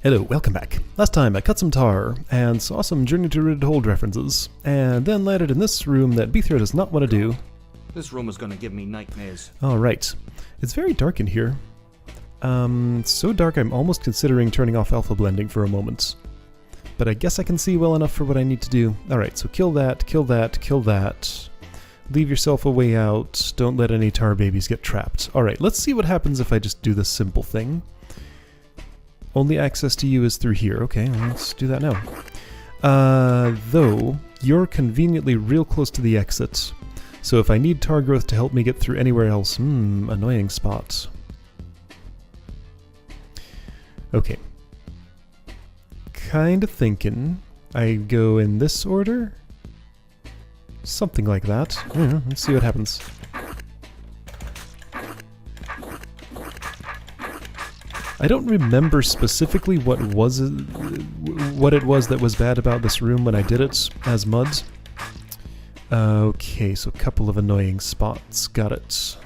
Hello, welcome back. Last time I cut some tar and saw some Journey to Rid Hold references, and then landed in this room that Beethro does not want to do. This room is gonna give me nightmares. Alright. It's very dark in here. So dark I'm almost considering turning off alpha blending for a moment. But I guess I can see well enough for what I need to do. Alright, so kill that, kill that, kill that. Leave yourself a way out. Don't let any tar babies get trapped. Alright, let's see what happens if I just do this simple thing. Only access to you is through here. Okay, well, let's do that now. Though, you're conveniently real close to the exit. So if I need tar growth to help me get through anywhere else, annoying spot. Okay. Kinda thinking I go in this order? Something like that. Yeah, let's see what happens. I don't remember specifically what it was that was bad about this room when I did it as mud. Okay, so a couple of annoying spots. Got it.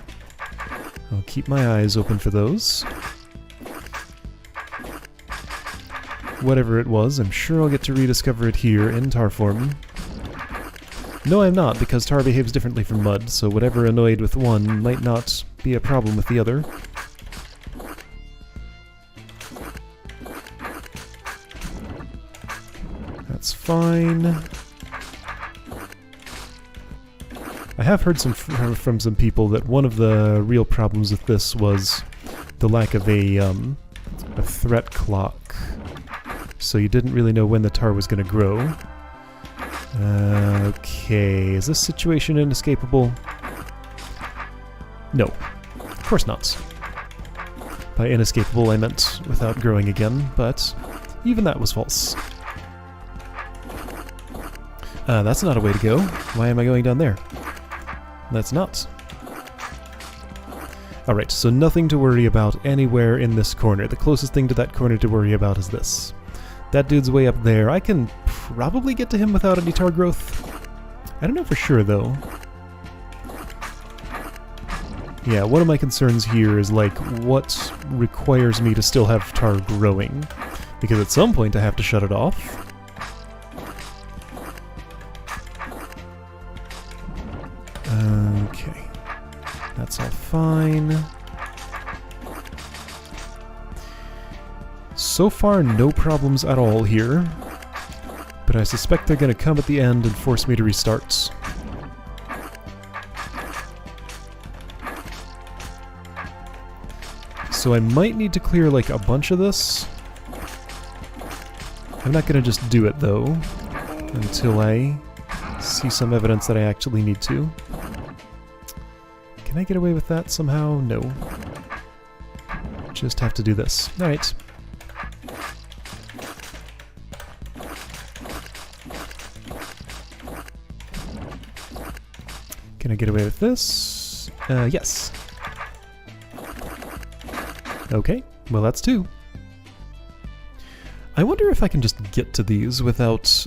I'll keep my eyes open for those. Whatever it was, I'm sure I'll get to rediscover it here in tar form. No, I'm not, because tar behaves differently from mud, so whatever annoyed with one might not be a problem with the other. That's fine. I have heard from some people that one of the real problems with this was the lack of a threat clock. So you didn't really know when the tar was going to grow. Okay, is this situation inescapable? No, of course not. By inescapable I meant without growing again, but even that was false. That's not a way to go. Why am I going down there? That's not. Alright, so nothing to worry about anywhere in this corner. The closest thing to that corner to worry about is this. That dude's way up there. I can probably get to him without any tar growth. I don't know for sure, though. Yeah, one of my concerns here is, like, what requires me to still have tar growing? Because at some point I have to shut it off. Okay. That's all fine. So far, no problems at all here. But I suspect they're going to come at the end and force me to restart. So I might need to clear, like, a bunch of this. I'm not going to just do it, though, until I see some evidence that I actually need to. Can I get away with that somehow? No. Just have to do this. Alright. Can I get away with this? Yes. Okay, well that's two. I wonder if I can just get to these without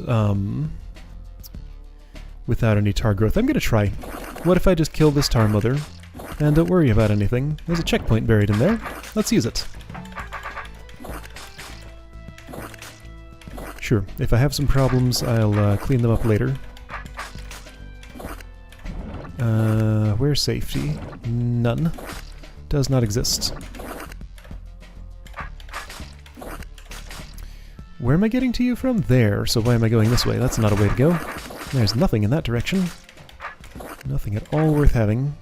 any tar growth. I'm gonna try. What if I just kill this tar mother and don't worry about anything? There's a checkpoint buried in there. Let's use it. Sure, if I have some problems, I'll clean them up later. Where's safety? None. Does not exist. Where am I getting to you from? There, so why am I going this way? That's not a way to go. There's nothing in that direction. Nothing at all worth having.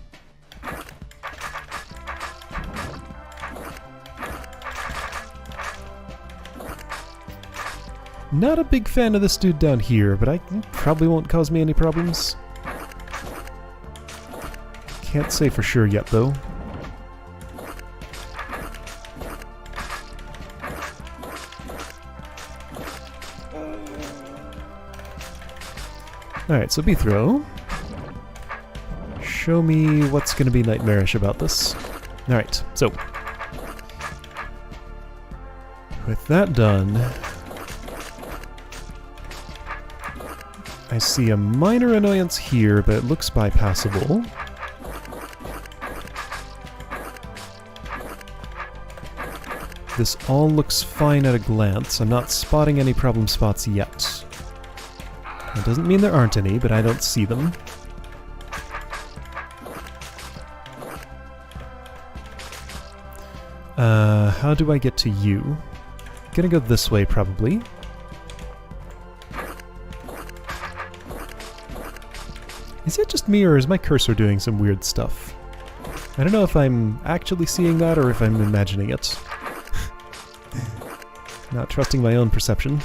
Not a big fan of this dude down here, but probably won't cause me any problems. Can't say for sure yet, though. Alright, so Beethro. Show me what's going to be nightmarish about this. Alright, so. With that done, I see a minor annoyance here, but it looks bypassable. This all looks fine at a glance. I'm not spotting any problem spots yet. That doesn't mean there aren't any, but I don't see them. How do I get to you? Gonna go this way, probably. Is it just me, or is my cursor doing some weird stuff? I don't know if I'm actually seeing that, or if I'm imagining it. Not trusting my own perception.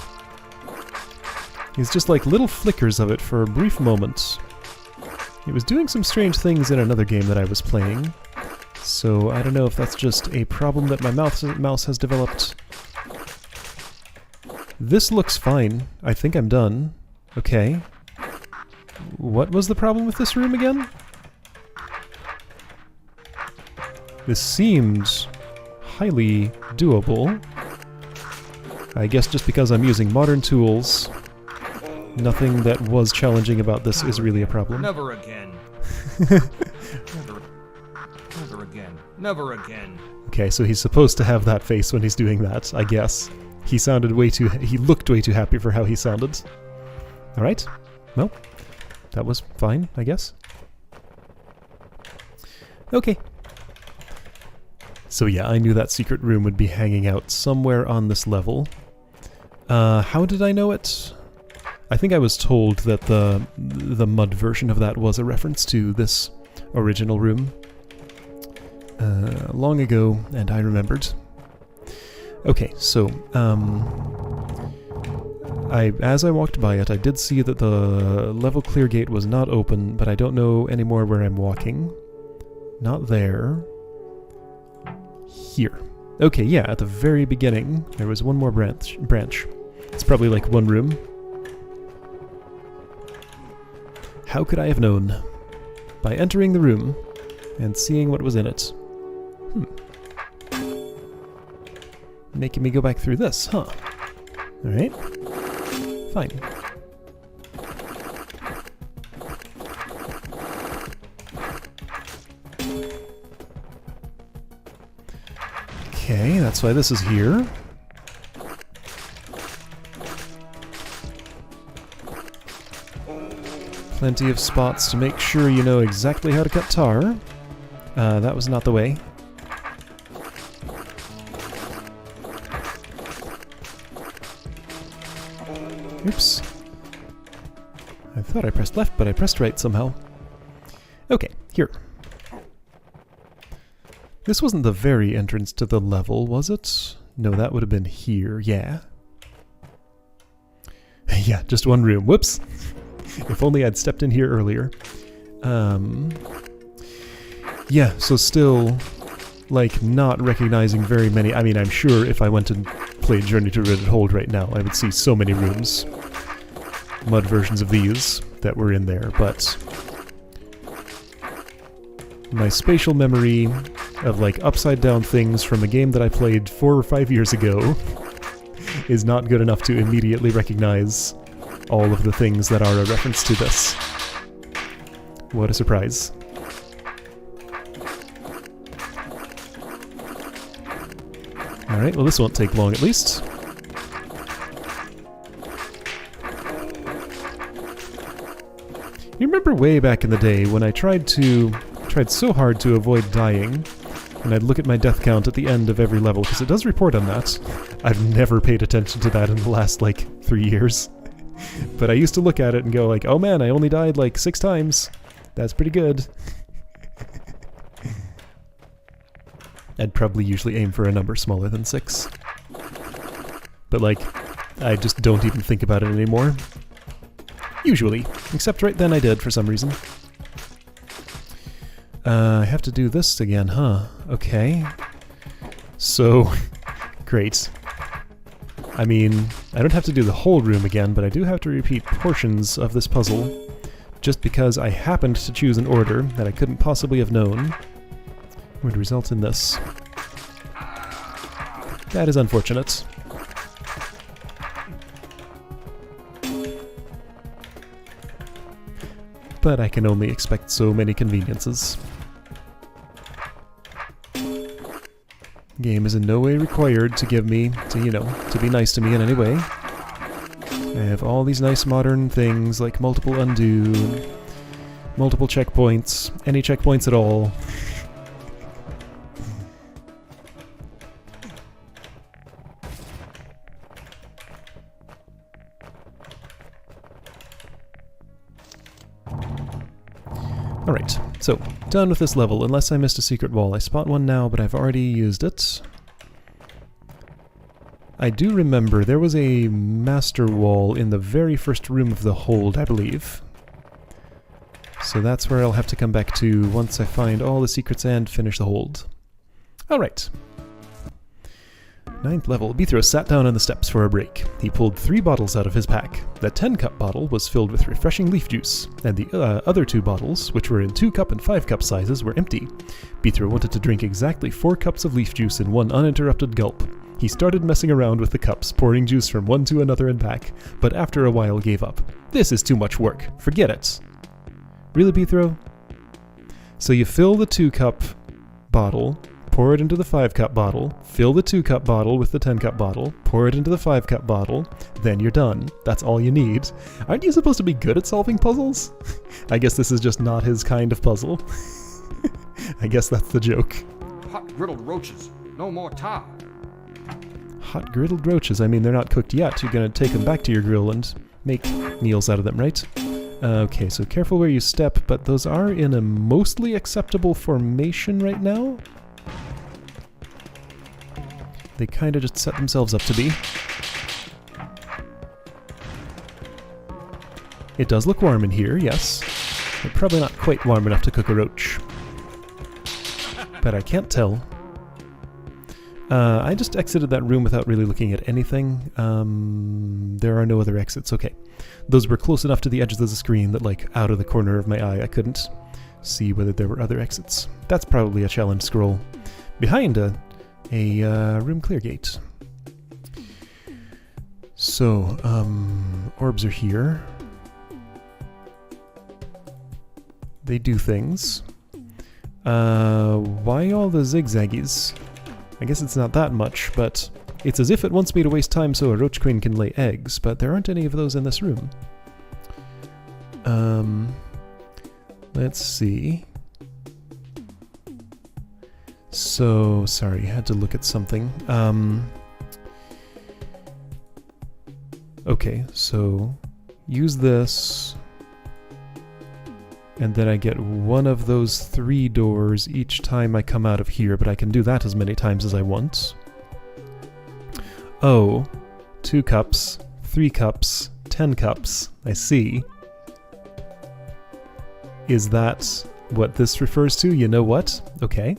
It's just like little flickers of it for a brief moment. It was doing some strange things in another game that I was playing, so I don't know if that's just a problem that my mouse has developed. This looks fine. I think I'm done. Okay. What was the problem with this room again? This seems highly doable. I guess just because I'm using modern tools, nothing that was challenging about this is really a problem. Never again. Never again. Never again. Okay, so he's supposed to have that face when he's doing that, I guess. He looked way too happy for how he sounded. Alright, well, that was fine, I guess. Okay. So yeah, I knew that secret room would be hanging out somewhere on this level. How did I know it? I think I was told that the mud version of that was a reference to this original room. Long ago, and I remembered. Okay, so, as I walked by it, I did see that the level clear gate was not open, but I don't know anymore where I'm walking. Not there. Here. Okay, yeah, at the very beginning, there was one more branch. It's probably like one room. How could I have known? By entering the room and seeing what was in it. Making me go back through this, huh? Alright. Fine. Okay, that's why this is here. Plenty of spots to make sure you know exactly how to cut tar. That was not the way. Oops. I thought I pressed left, but I pressed right somehow. Okay, here. This wasn't the very entrance to the level, was it? No, that would have been here, yeah. Yeah, just one room. Whoops! If only I'd stepped in here earlier. Yeah, so still, like, not recognizing very many. I mean, I'm sure if I went and played Journey to Ridded Hold right now, I would see so many rooms. Mud versions of these that were in there, but my spatial memory of, like, upside-down things from a game that I played 4 or 5 years ago is not good enough to immediately recognize all of the things that are a reference to this. What a surprise. Alright, well this won't take long at least. You remember way back in the day when I tried so hard to avoid dying, and I'd look at my death count at the end of every level, because it does report on that. I've never paid attention to that in the last, like, 3 years. But I used to look at it and go like, oh man, I only died like 6 times. That's pretty good. I'd probably usually aim for a number smaller than 6. But like, I just don't even think about it anymore. Usually. Except right then I did for some reason. I have to do this again, huh? Okay. So, great. I mean, I don't have to do the whole room again, but I do have to repeat portions of this puzzle, just because I happened to choose an order that I couldn't possibly have known would result in this. That is unfortunate. But I can only expect so many conveniences. Game is in no way required to give me, to be nice to me in any way. I have all these nice modern things like multiple undo, multiple checkpoints, any checkpoints at all. Alright, so, done with this level, unless I missed a secret wall. I spot one now, but I've already used it. I do remember there was a master wall in the very first room of the hold, I believe. So that's where I'll have to come back to once I find all the secrets and finish the hold. Alright. 9th level, Bithro sat down on the steps for a break. He pulled 3 bottles out of his pack. The 10-cup bottle was filled with refreshing leaf juice, and the other 2 bottles, which were in 2-cup and 5-cup sizes, were empty. Bithro wanted to drink exactly 4 cups of leaf juice in one uninterrupted gulp. He started messing around with the cups, pouring juice from one to another and back, but after a while gave up. This is too much work. Forget it. Really, Bithro? So you fill the 2-cup bottle, pour it into the 5-cup bottle, fill the 2-cup bottle with the 10-cup bottle, pour it into the 5-cup bottle, then you're done. That's all you need. Aren't you supposed to be good at solving puzzles? I guess this is just not his kind of puzzle. I guess that's the joke. Hot griddled roaches. No more tar. Hot griddled roaches. I mean, they're not cooked yet. You're going to take them back to your grill and make meals out of them, right? Okay, so careful where you step, but those are in a mostly acceptable formation right now. They kind of just set themselves up to be. It does look warm in here, yes. But probably not quite warm enough to cook a roach. But I can't tell. I just exited that room without really looking at anything. There are no other exits, okay. Those were close enough to the edges of the screen that, like, out of the corner of my eye I couldn't see whether there were other exits. That's probably a challenge scroll. Behind a room clear gate. So, orbs are here. They do things. Why all the zigzaggies? I guess it's not that much, but it's as if it wants me to waste time so a roach queen can lay eggs, but there aren't any of those in this room. Let's see. So, sorry, I had to look at something. Okay, so use this, and then I get one of those 3 doors each time I come out of here, but I can do that as many times as I want. Oh, 2 cups, 3 cups, 10 cups, I see. Is that what this refers to? You know what? Okay.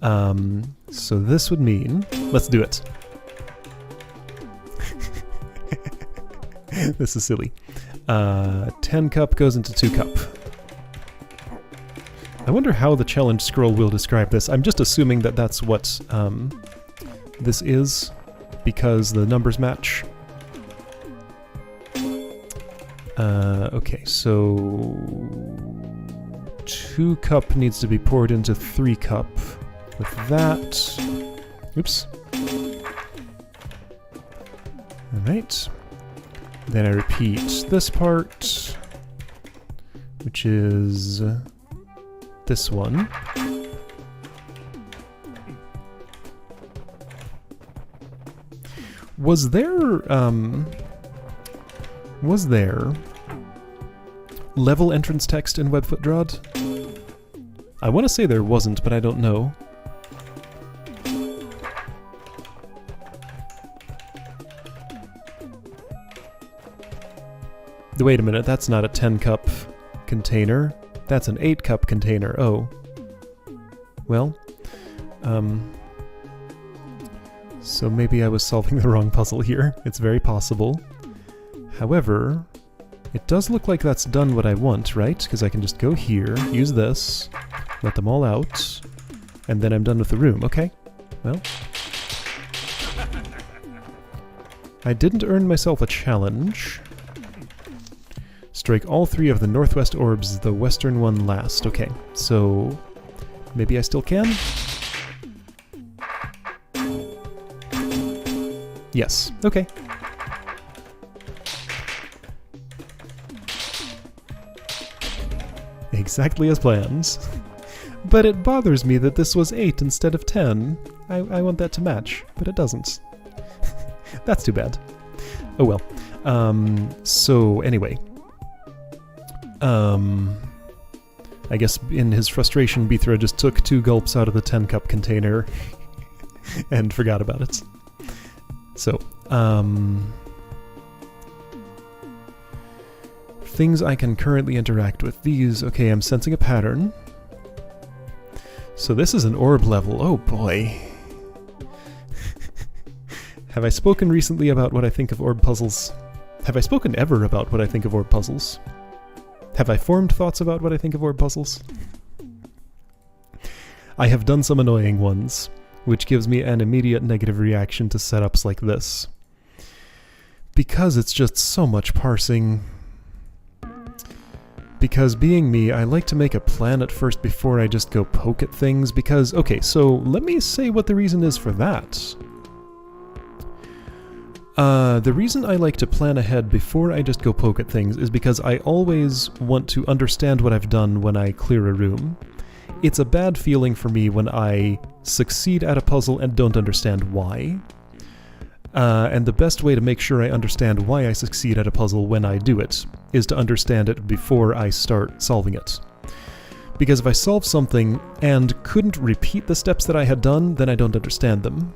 So this would mean... Let's do it. This is silly. 10 cup goes into 2 cup. I wonder how the challenge scroll will describe this. I'm just assuming that that's what this is, because the numbers match. Okay, so 2 cup needs to be poured into 3 cup. With that... Oops. Alright. Then I repeat this part, which is this one. Was there level entrance text in Webfoot DROD? I want to say there wasn't, but I don't know. Wait a minute, that's not a 10-cup container. That's an 8-cup container. Oh. Well, so maybe I was solving the wrong puzzle here. It's very possible. However, it does look like that's done what I want, right? Because I can just go here, use this, let them all out, and then I'm done with the room. Okay, well. I didn't earn myself a challenge. Strike all 3 of the northwest orbs, the western one last. Okay, so maybe I still can? Yes. Okay. Exactly as planned. But it bothers me that this was 8 instead of 10. I want that to match, but it doesn't. That's too bad. Oh well. So anyway. I guess in his frustration, Bithra just took 2 gulps out of the 10-cup container and forgot about it. So, things I can currently interact with. These, okay, I'm sensing a pattern. So this is an orb level. Oh boy. Have I spoken recently about what I think of orb puzzles? Have I spoken ever about what I think of orb puzzles? Have I formed thoughts about what I think of orb puzzles? I have done some annoying ones, which gives me an immediate negative reaction to setups like this. Because it's just so much parsing. Because being me, I like to make a plan at first before I just go poke at things, because, okay, so let me say what the reason is for that. The reason I like to plan ahead before I just go poke at things is because I always want to understand what I've done when I clear a room. It's a bad feeling for me when I succeed at a puzzle and don't understand why. And the best way to make sure I understand why I succeed at a puzzle when I do it is to understand it before I start solving it. Because if I solve something and couldn't repeat the steps that I had done, then I don't understand them.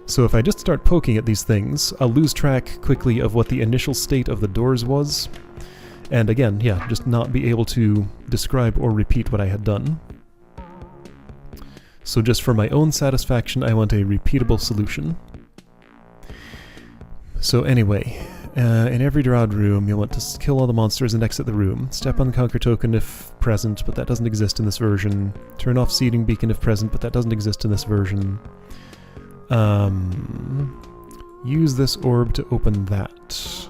So if I just start poking at these things, I'll lose track quickly of what the initial state of the doors was. And again, yeah, just not be able to describe or repeat what I had done. So just for my own satisfaction, I want a repeatable solution. So anyway, in every DROD room, you'll want to kill all the monsters and exit the room. Step on the conquer token if present, but that doesn't exist in this version. Turn off seeding beacon if present, but that doesn't exist in this version. Use this orb to open that.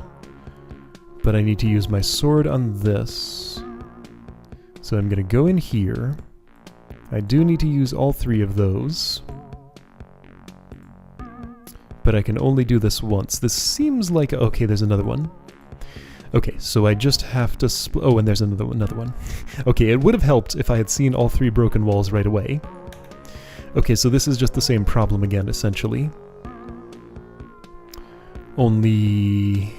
But I need to use my sword on this. So I'm going to go in here. I do need to use all 3 of those. But I can only do this once. This seems like... Okay, there's another one. Okay, so I just have to... Oh, and there's another one. Okay, it would have helped if I had seen all 3 broken walls right away. Okay, so this is just the same problem again, essentially. Only...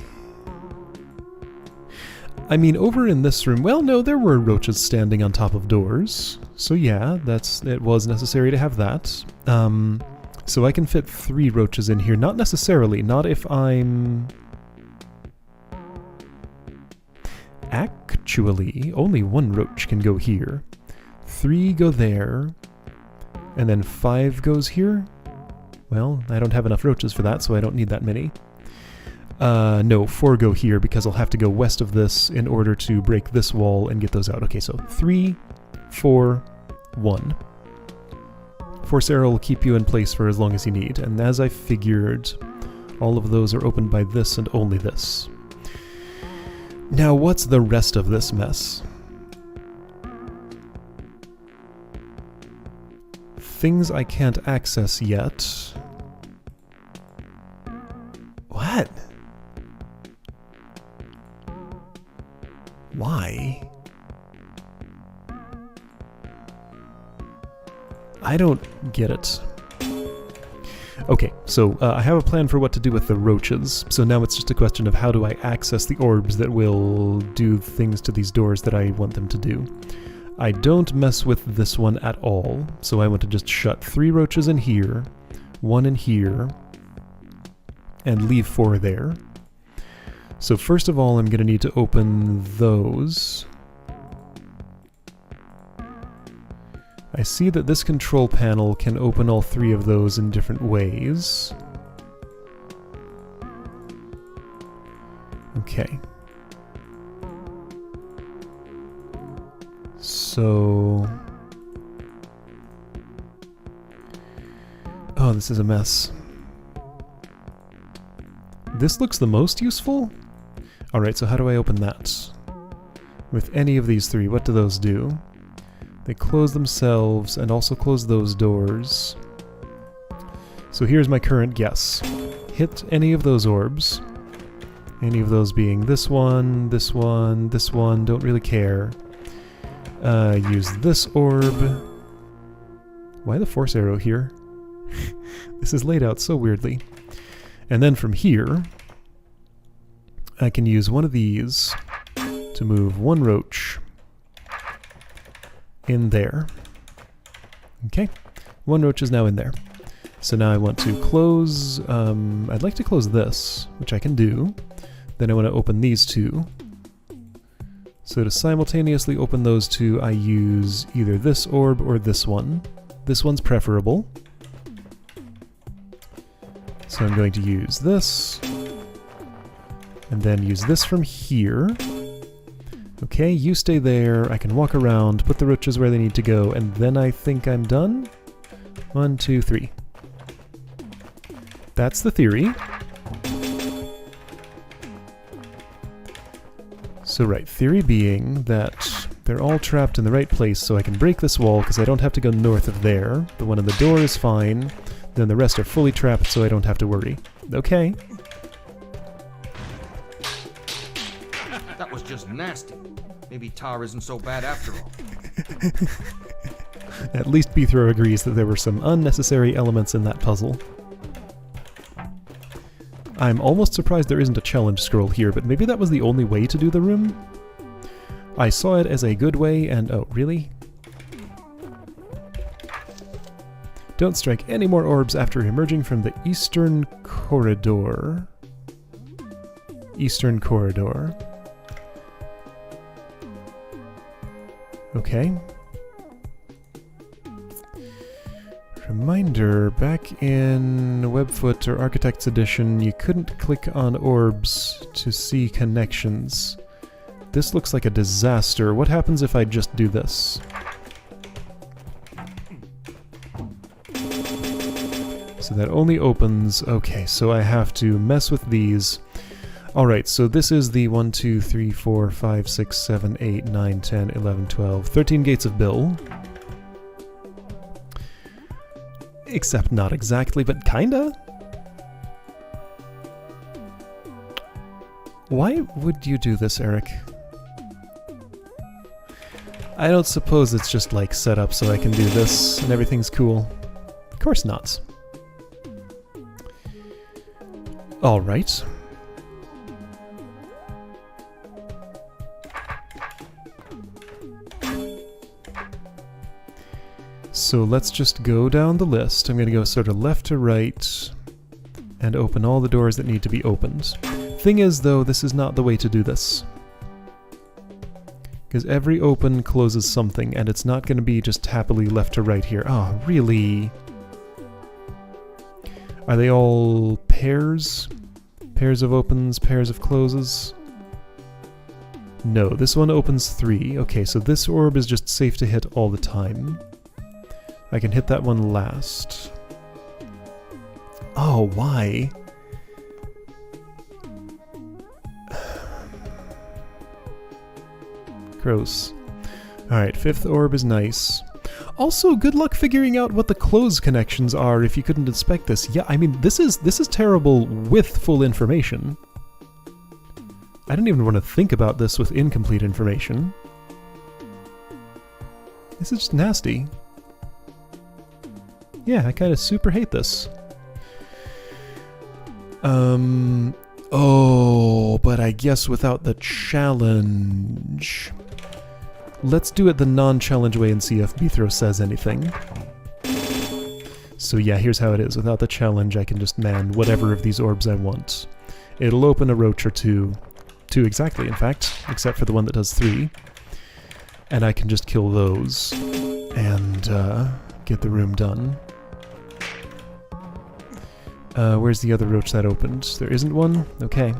I mean, over in this room... Well, no, there were roaches standing on top of doors. So yeah, it was necessary to have that. So I can fit 3 roaches in here. Not necessarily. Not if I'm... Actually, only 1 roach can go here. 3 go there. And then 5 goes here? Well, I don't have enough roaches for that, so I don't need that many. No, 4 go here, because I'll have to go west of this in order to break this wall and get those out. Okay, so 3, 4, 1. Force arrow will keep you in place for as long as you need, and as I figured, all of those are opened by this and only this. Now, what's the rest of this mess? Things I can't access yet. What? Why? I don't get it. Okay, so I have a plan for what to do with the roaches, so now it's just a question of how do I access the orbs that will do things to these doors that I want them to do. I don't mess with this one at all, so I want to just shut 3 roaches in here, 1 in here, and leave 4 there. So first of all, I'm going to need to open those. I see that this control panel can open all 3 of those in different ways. Okay. So... Oh, this is a mess. This looks the most useful? Alright, so how do I open that? With any of these 3, what do those do? They close themselves and also close those doors. So here's my current guess. hit any of those orbs. Any of those being this one, this one, this one, don't really care. Use this orb. Why the force arrow here? This is laid out so weirdly. And then from here, I can use one of these to move one roach in there. Okay, one roach is now in there. So now I want to close, I'd like to close this, which I can do. Then I want to open these two. So to simultaneously open those two, I use either this orb or this one. This one's preferable. So I'm going to use this, and then use this from here. Okay, you stay there, I can walk around, put the roaches where they need to go, and then I think I'm done. 1, 2, 3. That's the theory. So right, theory being that they're all trapped in the right place, so I can break this wall because I don't have to go north of there. The one in the door is fine. Then the rest are fully trapped, so I don't have to worry. Okay. That was just nasty. Maybe tar isn't so bad after all. At least Beethro agrees that there were some unnecessary elements in that puzzle. I'm almost surprised there isn't a challenge scroll here, but maybe that was the only way to do the room? I saw it as a good way, and oh, really? Don't strike any more orbs after emerging from the eastern corridor. Eastern corridor. Okay. Reminder, back in Webfoot or Architect's Edition, you couldn't click on orbs to see connections. This looks like a disaster. What happens if I just do this? So that only opens... Okay, so I have to mess with these. Alright, so this is the 1, 2, 3, 4, 5, 6, 7, 8, 9, 10, 11, 12, 13 gates of Bill. Except not exactly, but kinda? Why would you do this, Eric? I don't suppose it's just like set up so I can do this and everything's cool. Of course not. Alright. So let's just go down the list. I'm going to go sort of left to right and open all the doors that need to be opened. Thing is, though, this is not the way to do this. Because every open closes something, and it's not going to be just happily left to right here. Oh, really? Are they all pairs? Pairs of opens, pairs of closes? No, this one opens 3. Okay, so this orb is just safe to hit all the time. I can hit that one last. Oh, why? Gross. Alright, 5th orb is nice. Also, good luck figuring out what the close connections are if you couldn't inspect this. Yeah, I mean, this is terrible with full information. I didn't even want to think about this with incomplete information. This is just nasty. Yeah, I kind of super hate this. Oh, but I guess without the challenge... Let's do it the non-challenge way and see if Beethro says anything. So yeah, here's how it is. Without the challenge, I can just man whatever of these orbs I want. It'll open a roach or two. 2 exactly, in fact, except for the one that does 3. And I can just kill those and get the room done. Where's the other roach that opened? There isn't one? Okay.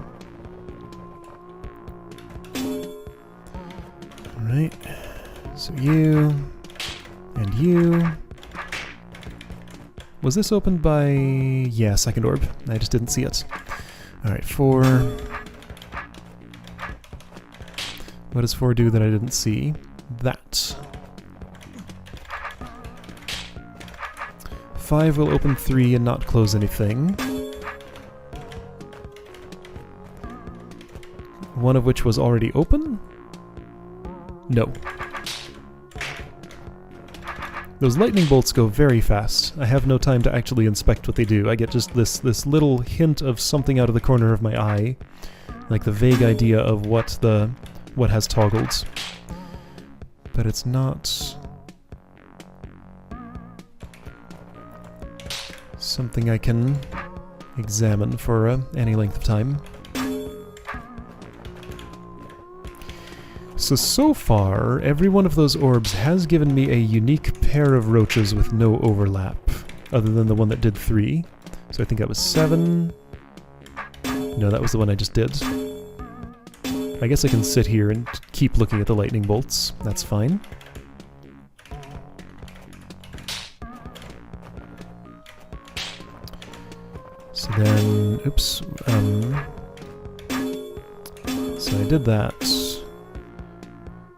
Alright. So you... and you... Was this opened by... yeah, second orb. I just didn't see it. Alright, 4... What does 4 do that I didn't see? That. 5 will open 3 and not close anything. one of which was already open? No. Those lightning bolts go very fast. I have no time to actually inspect what they do. I get just this little hint of something out of the corner of my eye, like the vague idea of what has toggled. But it's not something I can examine for any length of time. So far, every one of those orbs has given me a unique pair of roaches with no overlap, other than the one that did 3. So I think that was 7. No, that was the one I just did. I guess I can sit here and keep looking at the lightning bolts. That's fine. So then, oops, so I did that.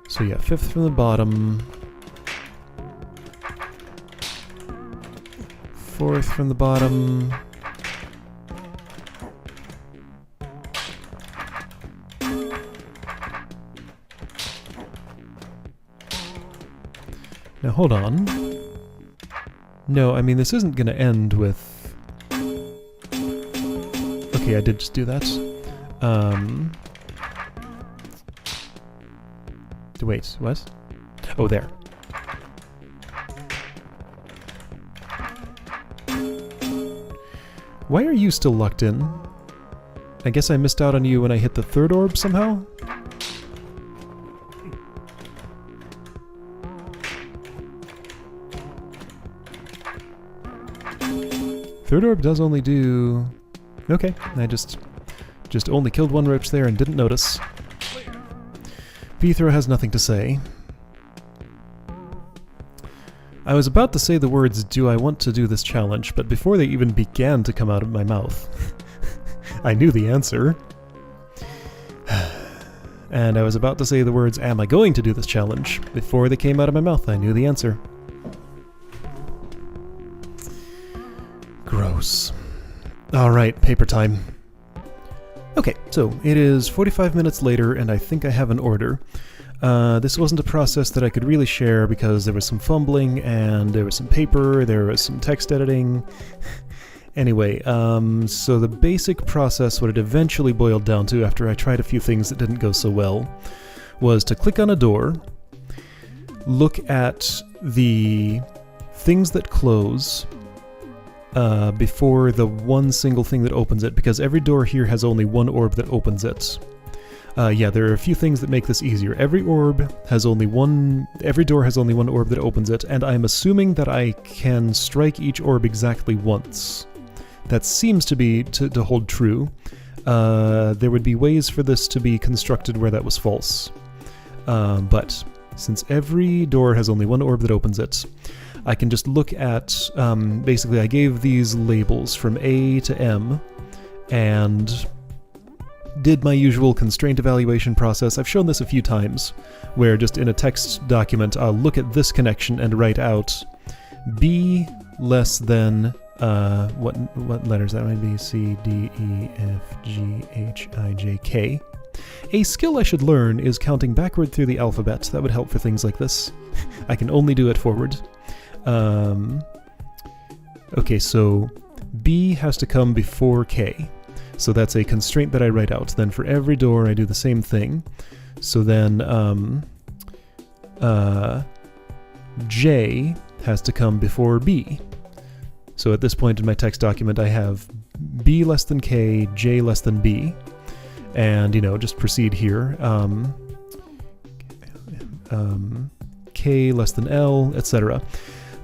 So yeah, 5th from the bottom, 4th from the bottom, now hold on. No, I mean this isn't gonna end with... Okay, I did just do that. Wait, what? Oh, there. Why are you still locked in? I guess I missed out on you when I hit the 3rd orb somehow? Third orb does only do... Okay, I just only killed one roach there and didn't notice. Vithra has nothing to say. I was about to say the words, "Do I want to do this challenge?" but before they even began to come out of my mouth, I knew the answer. And I was about to say the words, "Am I going to do this challenge?" before they came out of my mouth, I knew the answer. Gross. Alright, paper time. Okay, so it is 45 minutes later, and I think I have an order. This wasn't a process that I could really share because there was some fumbling, and there was some paper, there was some text editing. Anyway, so the basic process, what it eventually boiled down to after I tried a few things that didn't go so well, was to click on a door, look at the things that close, before the one single thing that opens it, because every door here has only one orb that opens it. Yeah, there are a few things that make this easier. Every door has only one orb that opens it, and I'm assuming that I can strike each orb exactly once. That seems to hold true. There would be ways for this to be constructed where that was false. But since every door has only one orb that opens it, I can just look at, basically I gave these labels from A to M, and did my usual constraint evaluation process. I've shown this a few times, where just in a text document I'll look at this connection and write out B less than, what letters that might be, C, D, E, F, G, H, I, J, K. A skill I should learn is counting backward through the alphabet. That would help for things like this. I can only do it forward. Okay, so B has to come before K. So that's a constraint that I write out. Then for every door I do the same thing. So then J has to come before B. So at this point in my text document I have B less than K, J less than B. And, you know, just proceed here. K less than L, etc.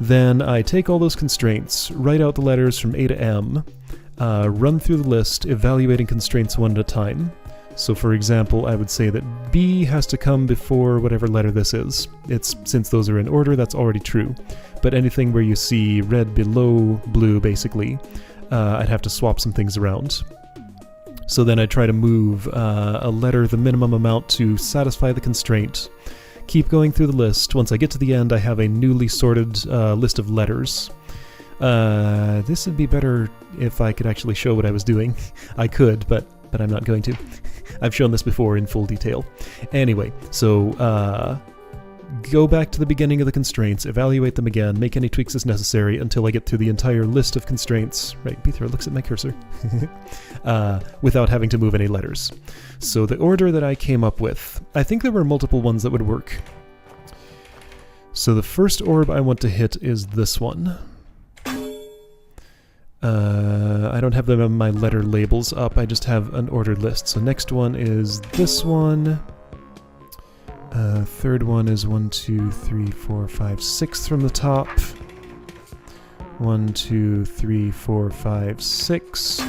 Then I take all those constraints, write out the letters from A to M, run through the list, evaluating constraints one at a time. So for example, I would say that B has to come before whatever letter this is. Since those are in order, that's already true. But anything where you see red below blue, basically, I'd have to swap some things around. So then I try to move a letter the minimum amount to satisfy the constraint. Keep going through the list. Once I get to the end, I have a newly sorted list of letters. This would be better if I could actually show what I was doing. I could, but I'm not going to. I've shown this before in full detail. Anyway, so go back to the beginning of the constraints, evaluate them again, make any tweaks as necessary until I get through the entire list of constraints. Right, Beathra looks at my cursor. Without having to move any letters. So the order that I came up with, I think there were multiple ones that would work. So the first orb I want to hit is this one. I don't have them on my letter labels up, I just have an ordered list. So next one is this one. Third one is 1, 2, 3, 4, 5, 6th from the top. 1, 2, 3, 4, 5, 6.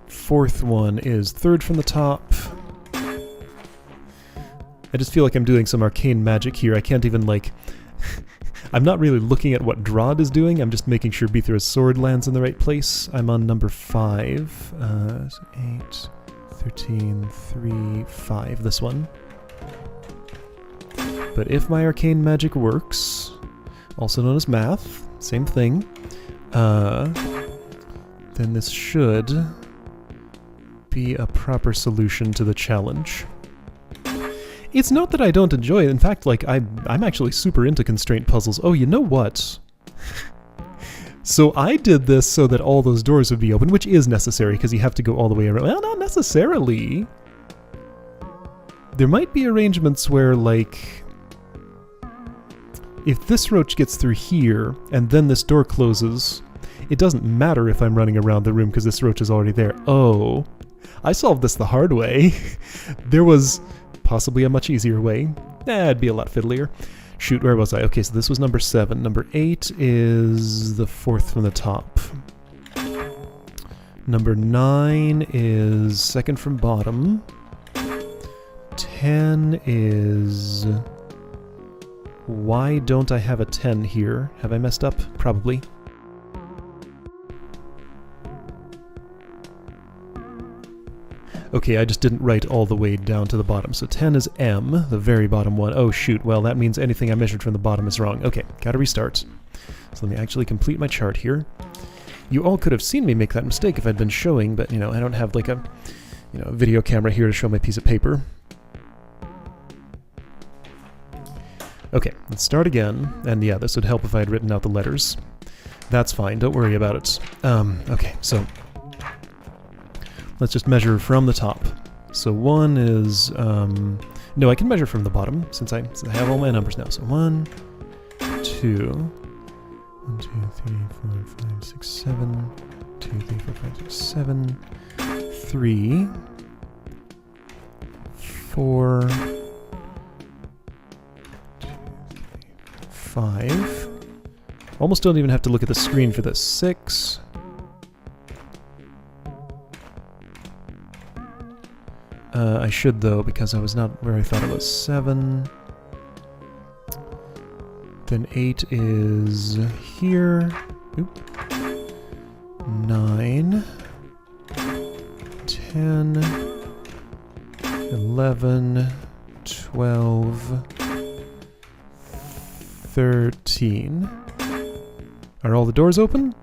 Fourth one is 3rd from the top. I just feel like I'm doing some arcane magic here. I can't even, like... I'm not really looking at what DROD is doing, I'm just making sure Beathra's sword lands in the right place. I'm on number 5. 8, 13, 3, 5, this one. But if my arcane magic works, also known as math, same thing, then this should be a proper solution to the challenge. It's not that I don't enjoy it. In fact, like, I'm actually super into constraint puzzles. Oh, you know what? So I did this so that all those doors would be open, which is necessary because you have to go all the way around. Well, not necessarily. There might be arrangements where, like, if this roach gets through here and then this door closes, it doesn't matter if I'm running around the room because this roach is already there. Oh, I solved this the hard way. There was possibly a much easier way. It'd be a lot fiddlier. Shoot, where was I? Okay, so this was number 7. Number 8 is the 4th from the top. Number 9 is 2nd from bottom. 10 is... Why don't I have a 10 here? Have I messed up? Probably. Okay, I just didn't write all the way down to the bottom. So 10 is M, the very bottom one. Oh shoot, well that means anything I measured from the bottom is wrong. Okay, gotta restart. So let me actually complete my chart here. You all could have seen me make that mistake if I'd been showing, but you know, I don't have like a video camera here to show my piece of paper. Okay, let's start again. And yeah, this would help if I had written out the letters. That's fine, don't worry about it. Okay, so let's just measure from the top. So 1 is, no, I can measure from the bottom since I have all my numbers now. So 1, 2, 1, 2, 3, 4, 5, 6, 7, 2, 3, 4, 5, 6, 7, 3, 4, 5. Almost don't even have to look at the screen for this. 6. I should though, because I was not where I thought it was. 7. Then 8 is here. Oop. 9. 10. 11. 12. 13. Are all the doors open?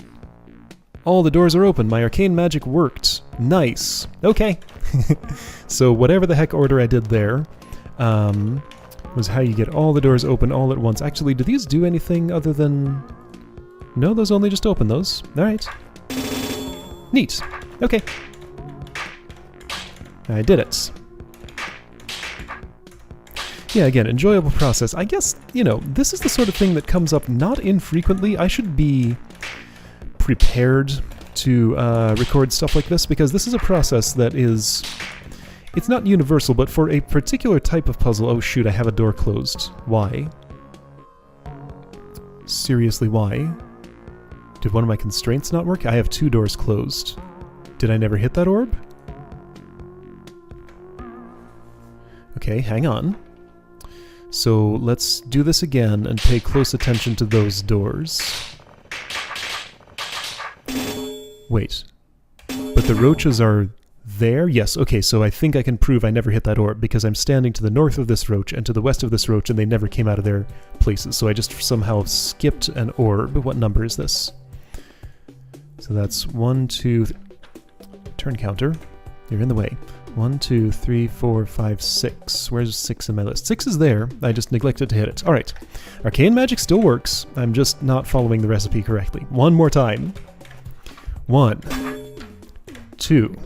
All the doors are open. My arcane magic worked. Nice. Okay. So whatever the heck order I did there was how you get all the doors open all at once. Actually, do these do anything other than... No, those only just open those. Alright. Neat. Okay. I did it. Yeah, again, enjoyable process. I guess, you know, this is the sort of thing that comes up not infrequently. I should be prepared to record stuff like this, because this is a process that is... It's not universal, but for a particular type of puzzle... Oh shoot, I have a door closed. Why? Seriously, why? Did one of my constraints not work? I have 2 doors closed. Did I never hit that orb? Okay, hang on. So let's do this again and pay close attention to those doors. Wait. But the roaches are there? Yes, okay, so I think I can prove I never hit that orb because I'm standing to the north of this roach and to the west of this roach and they never came out of their places. So I just somehow skipped an orb. What number is this? So that's 1, 2... Turn counter. You're in the way. 1, 2, 3, 4, 5, 6. Where's 6 in my list? 6 is there. I just neglected to hit it. Alright. Arcane magic still works. I'm just not following the recipe correctly. One more time. 1, 2.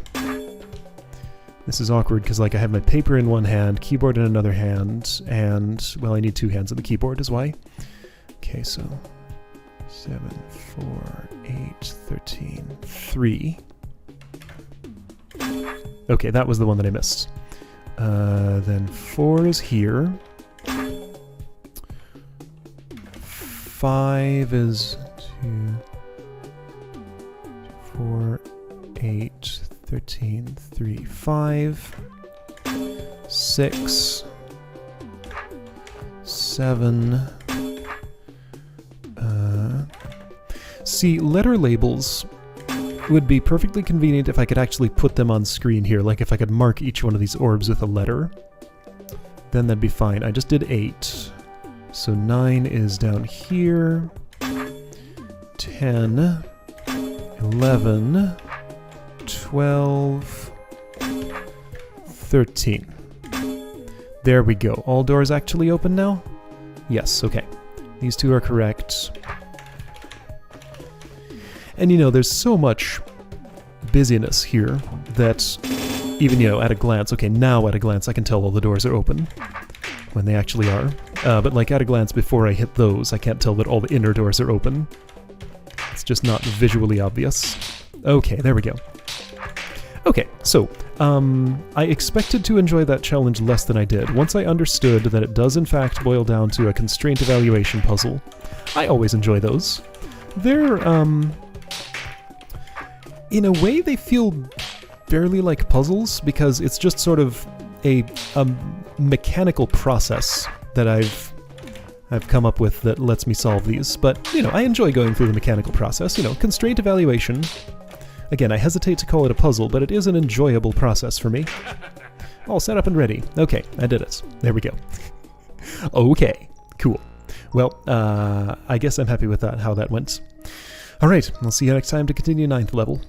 This is awkward because, like, I have my paper in one hand, keyboard in another hand, and, well, I need 2 hands on the keyboard is why. Okay, so 7, 4, 8, 13, 3. Okay, that was the one that I missed. Then 4 is here. 5 is 2, 4, 8, 13, 3, 5, 6, 7. See, letter labels would be perfectly convenient if I could actually put them on screen here, like if I could mark each one of these orbs with a letter. Then that'd be fine. I just did 8. So 9 is down here. 10, 11, 12, 13. There we go. All doors actually open now? Yes, okay. These 2 are correct. And you know, there's so much busyness here that even, you know, at a glance, okay, now at a glance I can tell all the doors are open when they actually are. But like at a glance before I hit those, I can't tell that all the inner doors are open. It's just not visually obvious. Okay, there we go. Okay, so, I expected to enjoy that challenge less than I did. Once I understood that it does in fact boil down to a constraint evaluation puzzle, I always enjoy those. They're, in a way they feel barely like puzzles, because it's just sort of a mechanical process that I've come up with that lets me solve these. But, you know, I enjoy going through the mechanical process. You know, constraint evaluation. Again, I hesitate to call it a puzzle, but it is an enjoyable process for me. All set up and ready. Okay, I did it. There we go. Okay, cool. Well, I guess I'm happy with that, how that went. Alright, I'll see you next time to continue 9th level.